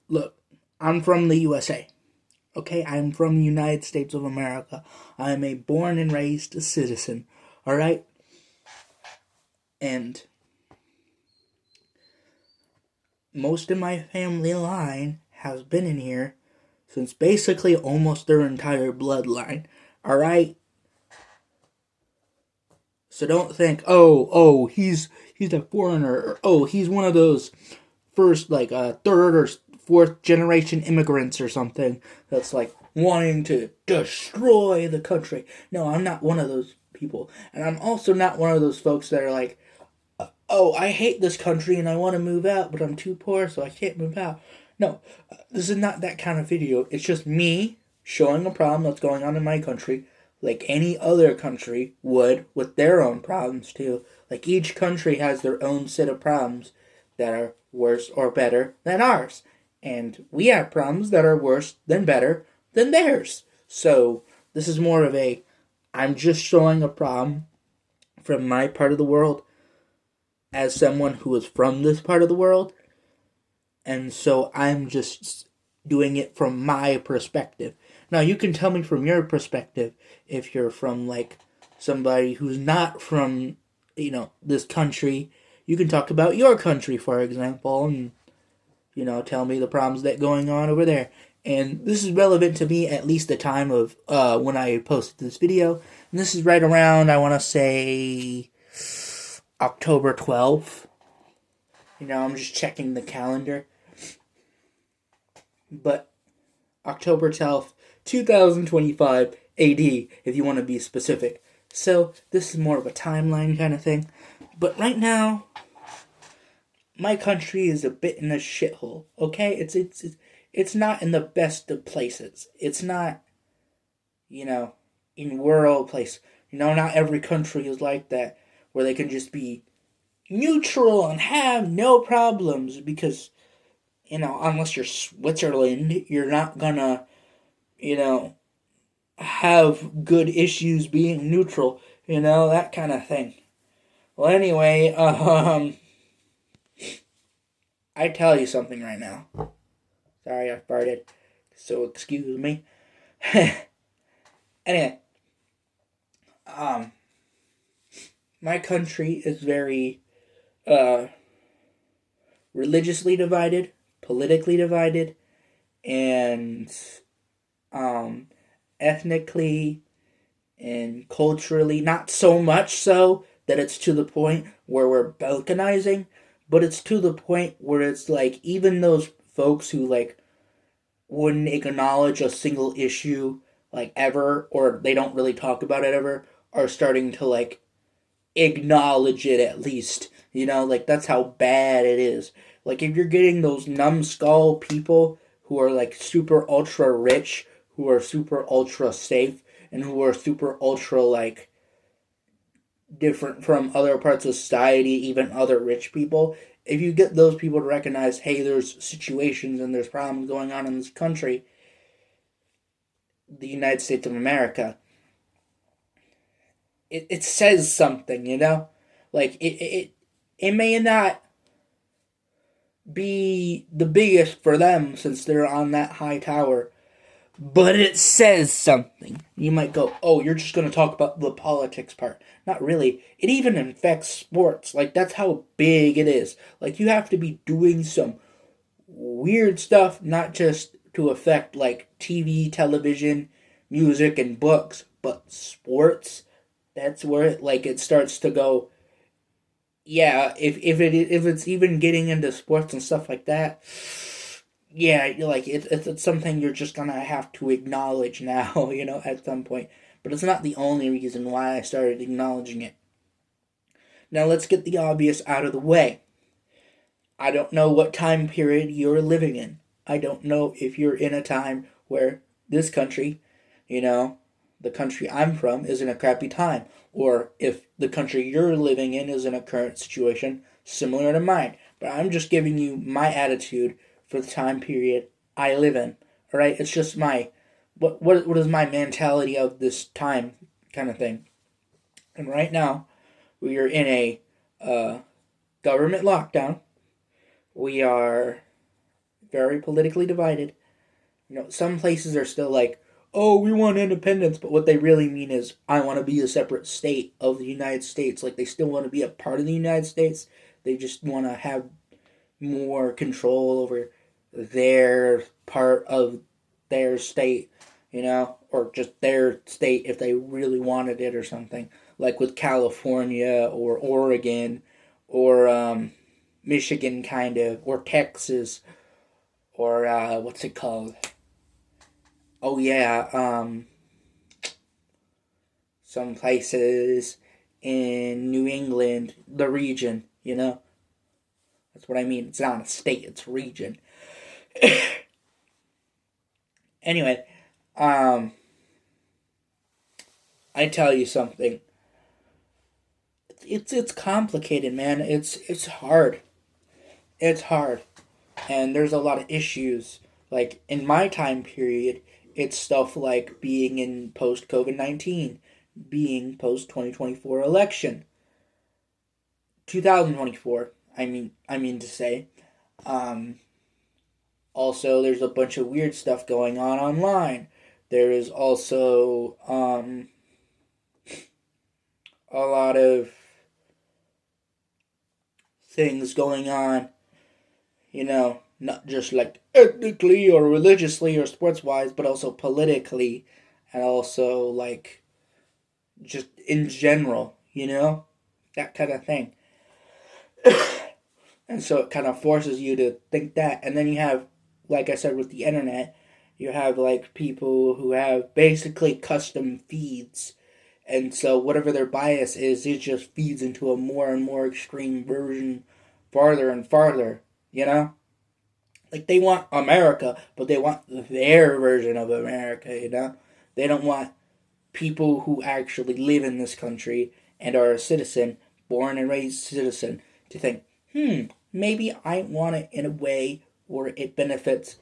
Look, I'm from the USA. Okay, I'm from the United States of America. I am a born and raised citizen. All right, and most of my family line has been in here since basically almost their entire bloodline. All right, so don't think, he's a foreigner, or oh, he's one of those first third or fourth generation immigrants or something that's like wanting to destroy the country. No, I'm not one of those people, and I'm also not one of those folks that are like, oh, I hate this country and I want to move out, but I'm too poor, so I can't move out. No, this is not that kind of video. It's just me showing a problem that's going on in my country, like any other country would with their own problems too. Like each country has their own set of problems that are worse or better than ours. And we have problems that are worse than better than theirs. So this is more of a I'm just showing a problem from my part of the world as someone who is from this part of the world, and so I'm just doing it from my perspective. Now, you can tell me from your perspective if you're from like somebody who's not from, this country. You can talk about your country, for example, and tell me the problems that going on over there. And this is relevant to me at least the time of when I posted this video. And this is right around, I want to say, October 12th. I'm just checking the calendar. But October 12th, 2025 AD, if you want to be specific. So this is more of a timeline kind of thing. But right now, my country is a bit in a shithole. Okay, it's not in the best of places. It's not, in world place. Not every country is like that, where they can just be neutral and have no problems because, unless you're Switzerland, you're not gonna, have good issues being neutral, that kind of thing. Well, anyway, I tell you something right now. Sorry, I farted, so excuse me. Anyway, my country is very, religiously divided, politically divided, and ethnically and culturally, not so much so that it's to the point where we're balkanizing, but it's to the point where it's like even those folks who like wouldn't acknowledge a single issue like ever, or they don't really talk about it ever, are starting to like acknowledge it at least. Like that's how bad it is. Like if you're getting those numbskull people who are like super ultra rich, who are super ultra safe, and who are super ultra like different from other parts of society, even other rich people. If you get those people to recognize, hey, there's situations and there's problems going on in this country, the United States of America, it says something, Like it may not be the biggest for them since they're on that high tower, but it says something. You might go, oh, you're just going to talk about the politics part. Not really. It even affects sports. Like, that's how big it is. Like, you have to be doing some weird stuff, not just to affect, like, TV, television, music, and books, but sports. That's where it starts to go. Yeah, if it's even getting into sports and stuff like that, yeah, like it's something you're just gonna have to acknowledge now, at some point. But it's not the only reason why I started acknowledging it. Now let's get the obvious out of the way. I don't know what time period you're living in. I don't know if you're in a time where this country, the country I'm from, is in a crappy time, or if the country you're living in is in a current situation similar to mine. But I'm just giving you my attitude for the time period I live in. All right, it's just my what is my mentality of this time kind of thing. And right now, we are in a government lockdown. We are Very politically divided. Some places are still like, oh, we want independence, but what they really mean is, I want to be a separate state of the United States. Like, they still want to be a part of the United States. They just want to have more control over their part of their state, or just their state if they really wanted it or something. Like with California or Oregon or Michigan, kind of, or Texas, or what's it called? Oh yeah, some places in New England, the region, That's what I mean. It's not a state, it's a region. Anyway, I tell you something. It's complicated, man. It's hard. It's hard. And there's a lot of issues. Like, in my time period, it's stuff like being in post COVID-19, being post 2024 election. 2024, I mean to say. Also, there's a bunch of weird stuff going on online. There is also a lot of things going on, not just like ethnically or religiously or sports wise, but also politically, and also like just in general, that kind of thing. And so it kind of forces you to think that. And then you have, like I said, with the internet, you have like people who have basically custom feeds. And so whatever their bias is, it just feeds into a more and more extreme version farther and farther, Like, they want America, but they want their version of America, They don't want people who actually live in this country and are a citizen, born and raised citizen, to think, maybe I want it in a way where it benefits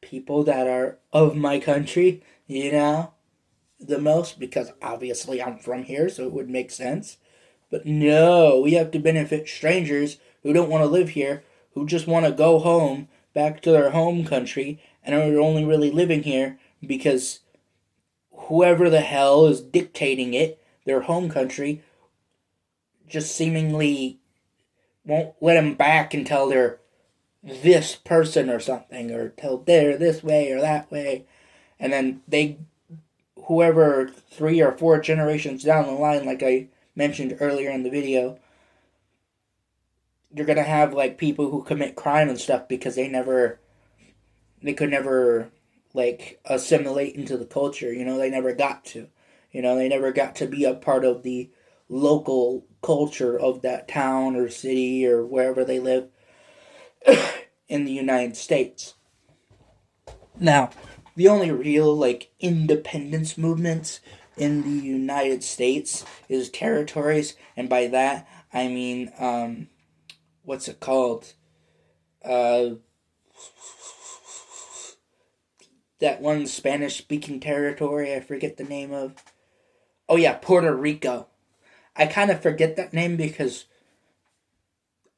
people that are of my country, the most, because obviously I'm from here, so it would make sense. But no, we have to benefit strangers who don't want to live here, who just want to go home, back to their home country, and are only really living here because whoever the hell is dictating it, their home country, just seemingly won't let them back until they're this person or something, or till they're this way or that way. And then whoever 3 or 4 generations down the line, like I mentioned earlier in the video, you're going to have like people who commit crime and stuff because they could never like assimilate into the culture, they never got to. They never got to be a part of the local culture of that town or city or wherever they live in the United States. Now, the only real like independence movements in the United States is territories, and by that I mean what's it called? That one Spanish speaking territory I forget the name of. Oh yeah, Puerto Rico. I kind of forget that name because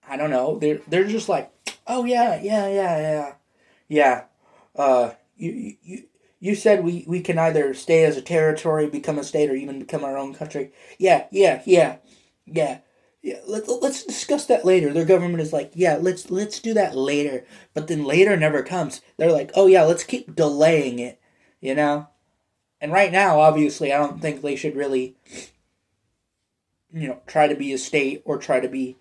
I don't know. They're just like, oh yeah. You said we can either stay as a territory, become a state, or even become our own country. Yeah. Let's discuss that later. Their government is like, yeah, let's do that later. But then later never comes. They're like, oh yeah, let's keep delaying it, And right now, obviously, I don't think they should really, try to be a state or try to be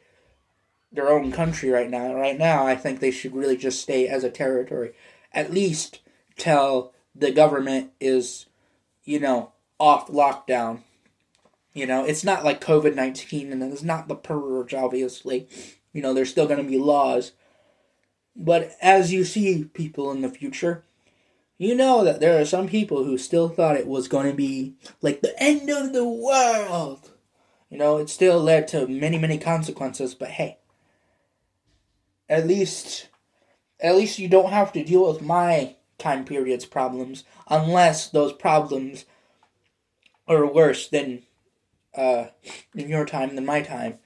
their own country right now. Right now, I think they should really just stay as a territory. At least till the government is, off lockdown. It's not like COVID-19, and it's not the purge, obviously. There's still going to be laws. But as you see people in the future, that there are some people who still thought it was going to be like the end of the world. It still led to many, many consequences, but hey, at least you don't have to deal with my time period's problems unless those problems are worse than in your time than my time.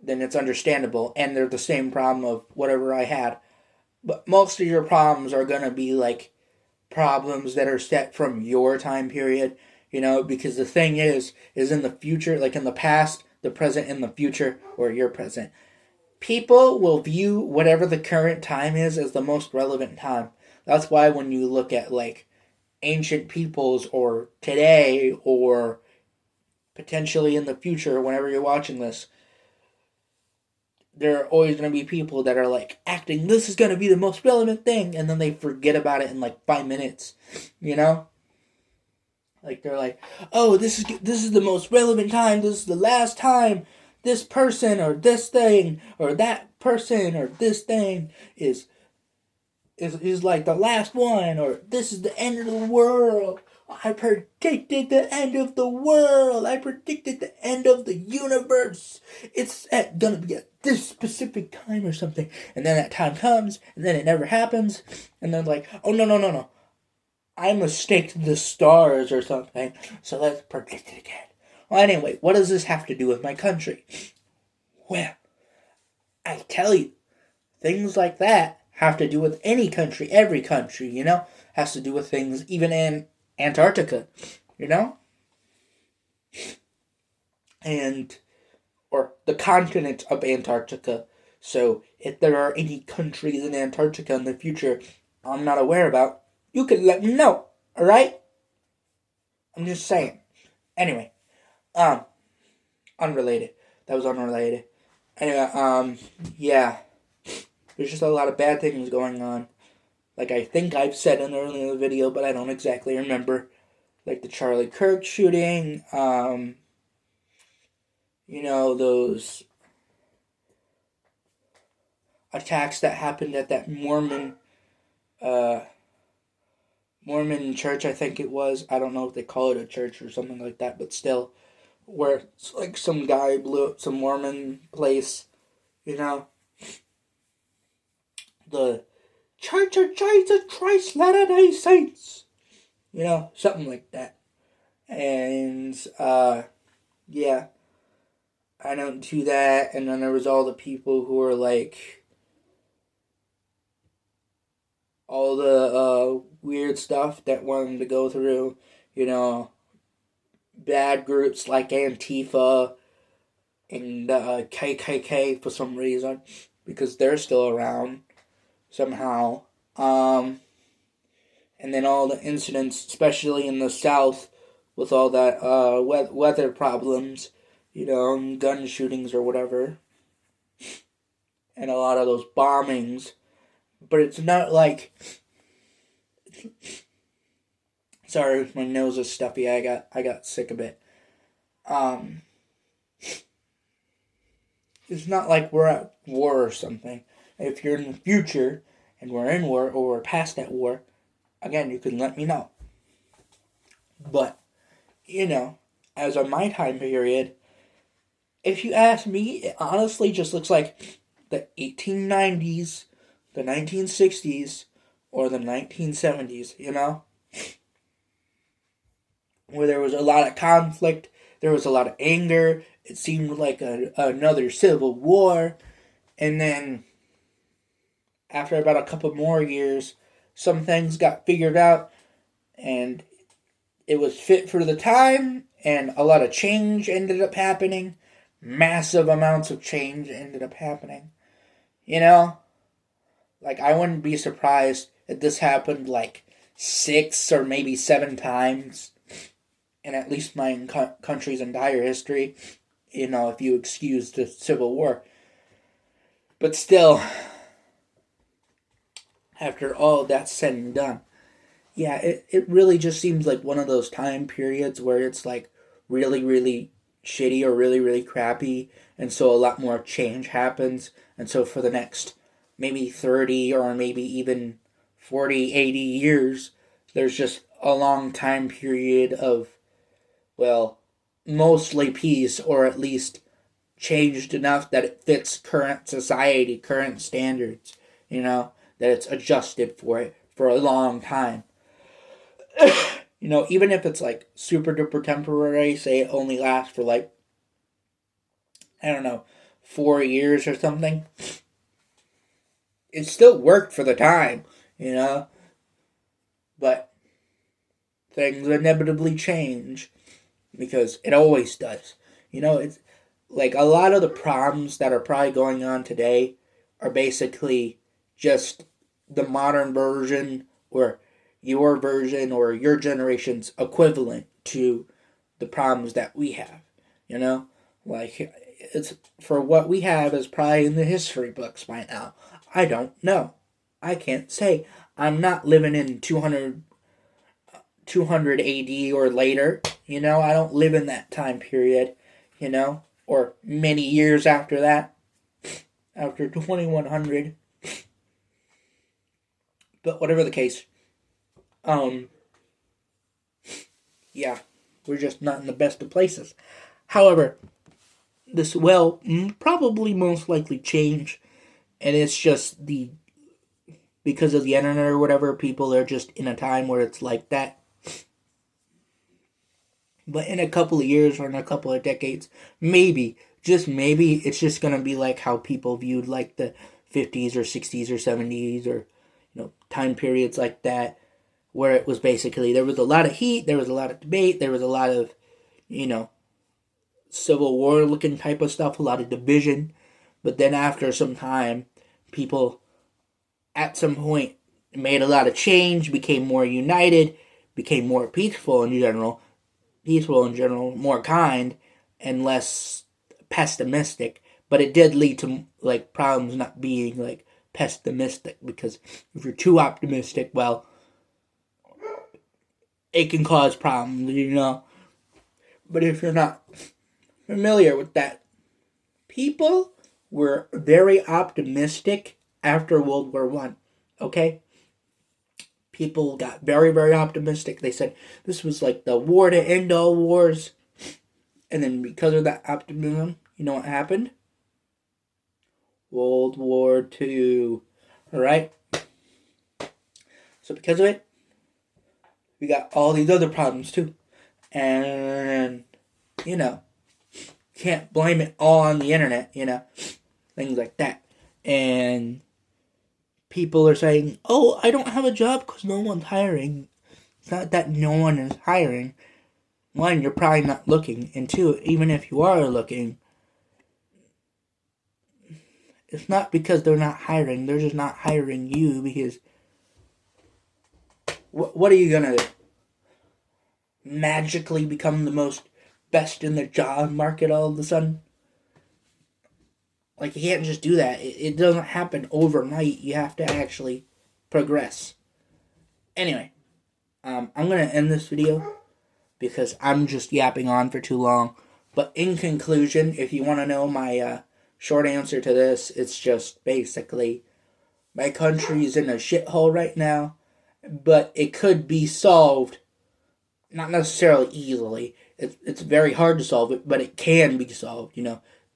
Then it's understandable, and they're the same problem of whatever I had. But most of your problems are gonna be like problems that are set from your time period, because the thing is in the future, like in the past, the present, and the future, or your present. People will view whatever the current time is as the most relevant time. That's why when you look at like ancient peoples or today or potentially in the future, whenever you're watching this, there are always going to be people that are like acting this is going to be the most relevant thing, and then they forget about it in like 5 minutes, you know like they're like, oh, this is the most relevant time, this is the last time this person or this thing or that person or this thing is like the last one, or this is the end of the world. I predicted the end of the world. I predicted the end of the universe. It's gonna be at this specific time or something. And then that time comes, and then it never happens. And then like, oh no no no no, I mistaked the stars or something. So let's predict it again. Well, anyway, what does this have to do with my country? Well, I tell you, things like that have to do with any country, every country, has to do with things even in Antarctica, you know? And, or the continent of Antarctica. So, if there are any countries in Antarctica in the future I'm not aware about, you can let me know, alright? I'm just saying. Anyway, unrelated. That was unrelated. Anyway, yeah. There's just a lot of bad things going on. Like I think I've said in an earlier video, but I don't exactly remember. Like the Charlie Kirk shooting, those attacks that happened at that Mormon church, I think it was. I don't know if they call it a church or something like that, but still, where it's like some guy blew up some Mormon place, the Church of Jesus Christ Latter-day Saints, something like that. And, yeah, I don't do that. And then there was all the people who were like, all the weird stuff that wanted to go through, bad groups like Antifa and KKK for some reason, because they're still around somehow. And then all the incidents, especially in the South, with all that weather problems, gun shootings or whatever, and a lot of those bombings. But it's not like... Sorry, my nose is stuffy. I got sick a bit. It's not like we're at war or something. If you're in the future and we're in war or we're past that war, again, you can let me know. But, as of my time period, if you ask me, it honestly just looks like the 1890s, the 1960s, or the 1970s, Where there was a lot of conflict, there was a lot of anger, it seemed like another civil war, and then after about a couple more years, some things got figured out, and it was fit for the time, and a lot of change ended up happening. Massive amounts of change ended up happening. Like, I wouldn't be surprised if this happened like 6 or maybe 7 times in at least my country's entire history, if you excuse the Civil War. But still, after all that's said and done, yeah, it really just seems like one of those time periods where it's like really, really shitty or really, really crappy, and so a lot more change happens, and so for the next maybe 30 or maybe even 40, 80 years, there's just a long time period of, well, mostly peace, or at least changed enough that it fits current society, current standards, that it's adjusted for it for a long time. Even if it's like super duper temporary, say it only lasts for like, I don't know, 4 years or something, it still worked for the time, you know, but things inevitably change because it always does. You know, it's like a lot of the problems that are probably going on today are basically just the modern version or your version or your generation's equivalent to the problems that we have. You know, like it's for what we have is probably in the history books by now. I don't know. I can't say. I'm not living in 200 AD or later. You know, I don't live in that time period. You know, or many years after that, after 2100. But whatever the case, yeah, we're just not in the best of places. However, this will probably most likely change, and it's just because of the internet or whatever, people are just in a time where it's like that. But in a couple of years or in a couple of decades, maybe, just maybe, it's just going to be like how people viewed like the 50s or 60s or 70s or, time periods like that, where it was basically, there was a lot of heat, there was a lot of debate, there was a lot of, Civil War looking type of stuff, a lot of division. But then after some time, people at some point made a lot of change, became more united, became more peaceful in general, more kind, and less pessimistic. But it did lead to like problems not being like pessimistic, because if you're too optimistic, well, it can cause problems, But if you're not familiar with that, people were very optimistic after World War One. Okay? People got very, very optimistic. They said this was like the war to end all wars. And then because of that optimism, you know what happened? World War II. Alright? So because of it, we got all these other problems too. And, can't blame it all on the internet, things like that. And people are saying, oh, I don't have a job because no one's hiring. It's not that no one is hiring. One, you're probably not looking. And two, even if you are looking, it's not because they're not hiring. They're just not hiring you because what are you going to magically become the most best in the job market all of a sudden? Like, you can't just do that. It doesn't happen overnight. You have to actually progress. Anyway, I'm going to end this video because I'm just yapping on for too long. But in conclusion, if you want to know my short answer to this, it's just basically my country's in a shithole right now, but it could be solved. Not necessarily easily. It's very hard to solve it, but it can be solved,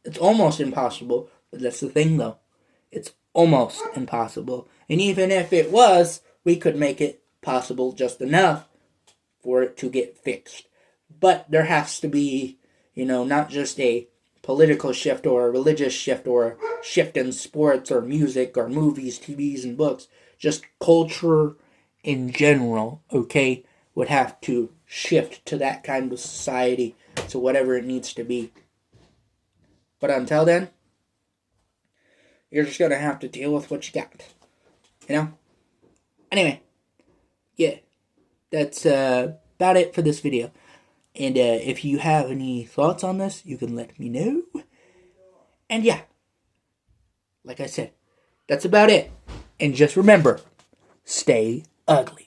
It's almost impossible, but that's the thing, though. It's almost impossible. And even if it was, we could make it possible just enough for it to get fixed. But there has to be, not just a political shift or a religious shift or a shift in sports or music or movies, TVs, and books. Just culture in general, okay, would have to shift to that kind of society, to whatever it needs to be. But until then, you're just going to have to deal with what you got. Anyway, yeah, that's about it for this video. And if you have any thoughts on this, you can let me know. And yeah, like I said, that's about it. And just remember, stay ugly.